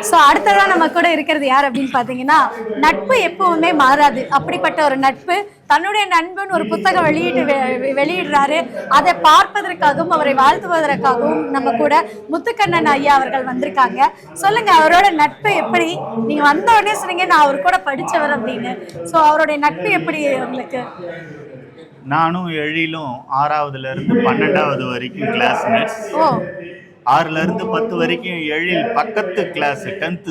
So அடுத்ததான் நம்ம கூட இருக்கிறது யார் அப்படின்னு பார்த்தீங்கன்னா, நட்பு எப்பவுமே மாறாது. அப்படிப்பட்ட ஒரு நட்பு தன்னுடைய நண்பன் ஒரு புத்தகம் வெளியிடுறாரு. அதை பார்ப்பதற்காகவும் அவரை வாழ்த்துவதற்காகவும் நம்ம கூட முத்துக்கண்ணன் ஐயா அவர்கள் வந்திருக்காங்க. சொல்லுங்க, அவரோட நட்பு எப்படி? நீங்க வந்த உடனே சொன்னீங்க நான் அவர் கூட படிச்சவர் அப்படின்னு. ஸோ அவருடைய நட்பு எப்படி உங்களுக்கு? நானும் எழிலும் 6வதுல இருந்து 12வது வரைக்கும் கிளாஸ்மேட்ஸ். 6ல இருந்து 10 வரைக்கும் எழில் பக்கத்து கிளாஸ் 10th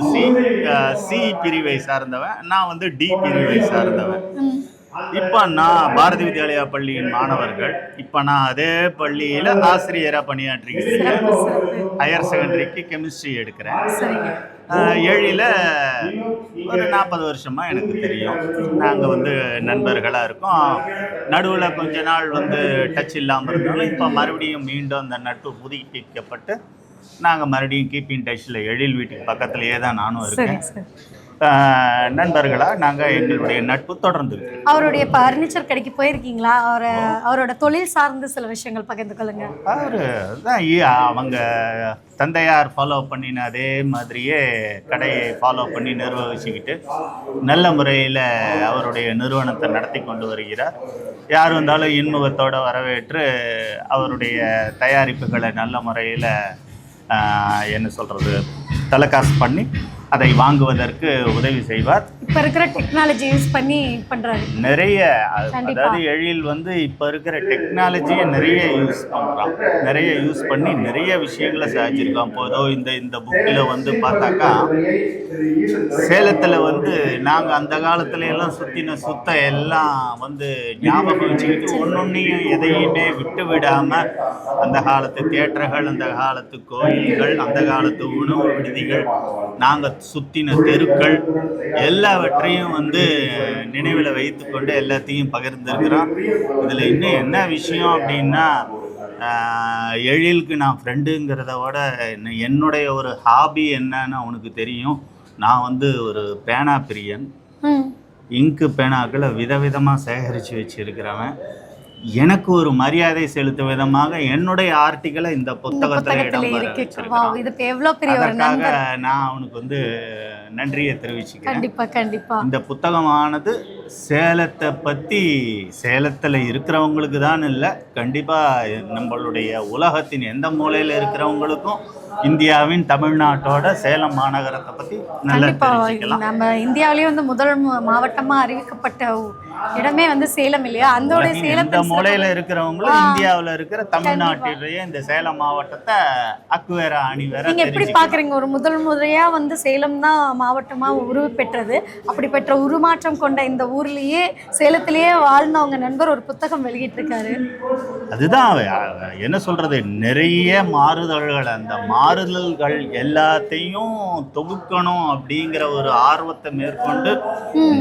சி பிரிவை சார்ந்தவன், நான் வந்து டி பிரிவை சார்ந்தவன். இப்போ நான் பாரதி வித்யாலயா பள்ளியின் மாணவர்கள். இப்போ நான் அதே பள்ளியில் ஆசிரியராக பணியாற்றிக்கிறேன். ஹையர் செகண்டரிக்கு கெமிஸ்ட்ரி எடுக்கிறேன். எழில ஒரு 40 வருஷமாக எனக்கு தெரியும். நாங்கள் வந்து நண்பர்களாக இருக்கோம். நடுவில் கொஞ்ச நாள் வந்து டச் இல்லாமல் இருந்தாலும் இப்போ மறுபடியும் மீண்டும் அந்த நட்பு புதுப்பிக்கப்பட்டு நாங்கள் மறுபடியும் கீப்பிங் டச்சில் எழில் வீட்டுக்கு பக்கத்துலேயே தான் நானும் இருக்கேன். நண்பர்களாக நாங்கள் எங்களுடைய நட்பு தொடர்ந்து. அவருடைய பர்னிச்சர் கடைக்கு போயிருக்கீங்களா? அவரோட தொழில் சார்ந்த சில விஷயங்கள் பகிர்ந்து கொள்ளுங்க. அவர் தான் அவங்க தந்தையார் ஃபாலோ பண்ணின அதே மாதிரியே கடையை ஃபாலோ பண்ணி நிர்வகிச்சுக்கிட்டு நல்ல முறையில் அவருடைய நிறுவனத்தை நடத்தி கொண்டு வருகிறார். யார் வந்தாலும் இன்முகத்தோடு வரவேற்று அவருடைய தயாரிப்புகளை நல்ல முறையில் என்ன சொல்கிறது டெலகாஸ்ட் பண்ணி அதை வாங்குவதற்கு உதவி செய்வார். இப்போ இருக்கிற டெக்னாலஜி யூஸ் பண்ணி பண்ணுறாரு. நிறைய அதாவது எழில் வந்து இப்போ இருக்கிற டெக்னாலஜியை நிறைய யூஸ் பண்ணுறான். நிறைய யூஸ் பண்ணி நிறைய விஷயங்களை சாதிச்சிருக்கான். போதும் இந்த புக்கில் வந்து பார்த்தாக்கா சேலத்தில் வந்து நாங்கள் அந்த காலத்துல எல்லாம் சுத்த எல்லாம் வந்து ஞாபகம் வச்சுக்கிட்டு ஒன்னொன்னையும் எதையுமே விட்டு விடாமல் அந்த காலத்து தியேட்டர்கள், அந்த காலத்து கோயில்கள், அந்த காலத்து உணவு விடுதிகள், நாங்கள் சுத்தின தெருக்கள் எல்லாவற்றையும் வந்து நினைவில் வைத்து கொண்டு எல்லாத்தையும் பகிர்ந்துருக்கிறோம். இதில் இன்னும் என்ன விஷயம் அப்படின்னா, எழிலுக்கு நான் ஃப்ரெண்டுங்கிறத விட என்னுடைய ஒரு ஹாபி என்னன்னு அவனுக்கு தெரியும். நான் வந்து ஒரு பேனா பிரியன். இங்கு பேனாக்களை விதவிதமாக சேகரித்து வச்சிருக்கிறவன். எனக்கு ஒரு மரியாதை செலுத்தும் விதமாக என்னுடைய ஆர்டிகளை இந்த புத்தகத்தில் அதற்காக நான் அவனுக்கு வந்து நன்றியை தெரிவிச்சுக்கிறேன். இந்த புத்தகமானது சேலத்தை பற்றி சேலத்தில் இருக்கிறவங்களுக்கு தான் இல்லை, கண்டிப்பாக நம்மளுடைய உலகத்தின் எந்த மூலையில் இருக்கிறவங்களுக்கும் இந்தியாவின் தமிழ்நாட்டோட சேலம் மாநகரத்தை பற்றி நல்லா தெரிஞ்சுக்கலாம். நம்ம இந்தியாவிலேயே வந்து முதல் மாவட்டமாக அறிவிக்கப்பட்ட இடமே வந்து சேலம் இல்லையா? அந்த இந்த மூலையில் இருக்கிறவங்களும் இந்தியாவில் இருக்கிற தமிழ்நாட்டிலேயே இந்த சேலம் மாவட்டத்தை அக்குவேரா அணிவேரா. நீங்கள் எப்படி பார்க்குறீங்க? ஒரு முதலையாக வந்து சேலம் தான் மாவட்டமாக உருவு பெற்றது. அப்படி பெற்ற உருமாற்றம் கொண்ட இந்த ஊர்லேயே சேலத்திலேயே வாழ்ந்தவங்க நண்பர் ஒரு புத்தகம் வெளியிட்டிருக்காரு. அதுதான் என்ன சொல்கிறது, நிறைய மாறுதல்கள், அந்த மாறுதல்கள் எல்லாத்தையும் தொகுக்கணும் அப்படிங்கிற ஒரு ஆர்வத்தை மேற்கொண்டு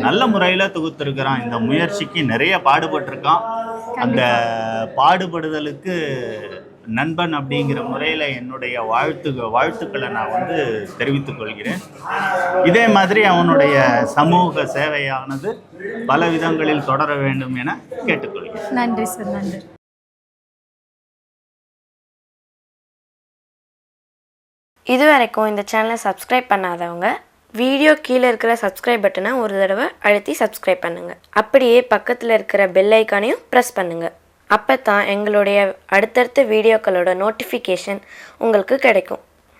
நல்ல முறையில் தொகுத்திருக்கிறான். இந்த முயற்சிக்கு நிறைய பாடுபட்டிருக்கான். அந்த பாடுபடுதலுக்கு நண்பன் அப்படிங்கிற முறையில் என்னுடைய வாழ்த்துக்களை நான் வந்து தெரிவித்துக் கொள்கிறேன். இதே மாதிரி அவனுடைய சமூக சேவையானது பல விதங்களில் தொடர வேண்டும் என கேட்டுக்கொள்கிறேன். நன்றி சார், நன்றி. இதுவரைக்கும் இந்த சேனலை சப்ஸ்கிரைப் பண்ணாதவங்க வீடியோ கீழே இருக்கிற சப்ஸ்கிரைப் பட்டனை ஒரு தடவை அழுத்தி சப்ஸ்கிரைப் பண்ணுங்கள். அப்படியே பக்கத்தில் இருக்கிற பெல் ஐக்கானையும் ப்ரெஸ் பண்ணுங்கள். அப்போ தான் எங்களுடைய அடுத்தடுத்த வீடியோக்களோட நோட்டிஃபிகேஷன் உங்களுக்கு கிடைக்கும்.